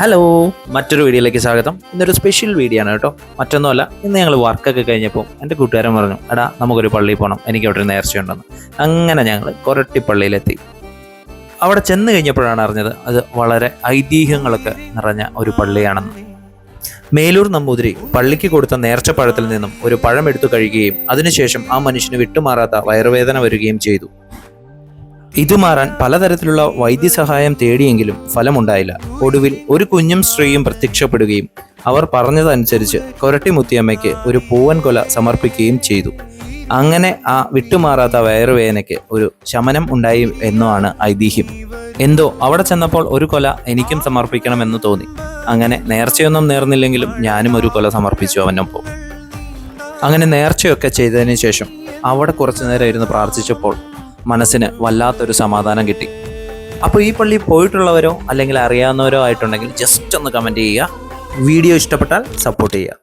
Hello, മറ്റൊരു വീഡിയോയിലേക്ക് സ്വാഗതം. ഇന്നൊരു സ്പെഷ്യൽ വീഡിയോ ആണ് കേട്ടോ. മറ്റൊന്നുമല്ല, ഇന്ന് ഞങ്ങൾ വർക്കൊക്കെ കഴിഞ്ഞപ്പോൾ എൻ്റെ കൂട്ടുകാരൻ പറഞ്ഞു, എടാ നമുക്കൊരു പള്ളിയിൽ പോകണം, എനിക്ക് അവിടെ ഒരു നേർച്ചയുണ്ടെന്ന്. അങ്ങനെ ഞങ്ങൾ കൊരട്ടി പള്ളിയിലെത്തി. അവിടെ ചെന്ന് കഴിഞ്ഞപ്പോഴാണ് അറിഞ്ഞത് അത് വളരെ ഐതിഹ്യങ്ങളൊക്കെ നിറഞ്ഞ ഒരു പള്ളിയാണെന്ന്. മേലൂർ നമ്പൂതിരി പള്ളിക്ക് കൊടുത്ത നേർച്ചപ്പഴത്തിൽ നിന്നും ഒരു പഴം എടുത്തു കഴിയുകയും അതിനുശേഷം ആ മനുഷ്യന് വിട്ടുമാറാത്ത വയറുവേദന വരികയും ചെയ്തു. ഇത് മാറാൻ പലതരത്തിലുള്ള വൈദ്യസഹായം തേടിയെങ്കിലും ഫലമുണ്ടായില്ല. ഒടുവിൽ ഒരു കുഞ്ഞും സ്ത്രീയും പ്രത്യക്ഷപ്പെടുകയും അവർ പറഞ്ഞതനുസരിച്ച് കൊരട്ടി മുത്തിയമ്മയ്ക്ക് ഒരു പൂവൻ കൊല സമർപ്പിക്കുകയും ചെയ്തു. അങ്ങനെ ആ വിട്ടുമാറാത്ത വയറുവേദനയ്ക്ക് ഒരു ശമനം ഉണ്ടായി എന്നുമാണ് ഐതിഹ്യം. എന്തോ അവിടെ ചെന്നപ്പോൾ ഒരു കൊല എനിക്കും സമർപ്പിക്കണമെന്ന് തോന്നി. അങ്ങനെ നേർച്ചയൊന്നും നേർന്നില്ലെങ്കിലും ഞാനും ഒരു കൊല സമർപ്പിച്ചു അവനൊപ്പം. അങ്ങനെ നേർച്ചയൊക്കെ ചെയ്തതിന് ശേഷം അവിടെ കുറച്ചു നേരം ഇരുന്ന് പ്രാർത്ഥിച്ചപ്പോൾ മനസ്സിന് വല്ലാത്തൊരു സമാധാനം കിട്ടി. അപ്പോൾ ഈ പള്ളി പോയിട്ടുള്ളവരോ അല്ലെങ്കിൽ അറിയാവുന്നവരോ ആയിട്ടുണ്ടെങ്കിൽ ജസ്റ്റ് ഒന്ന് കമൻറ്റ് ചെയ്യുക. വീഡിയോ ഇഷ്ടപ്പെട്ടാൽ സപ്പോർട്ട് ചെയ്യുക.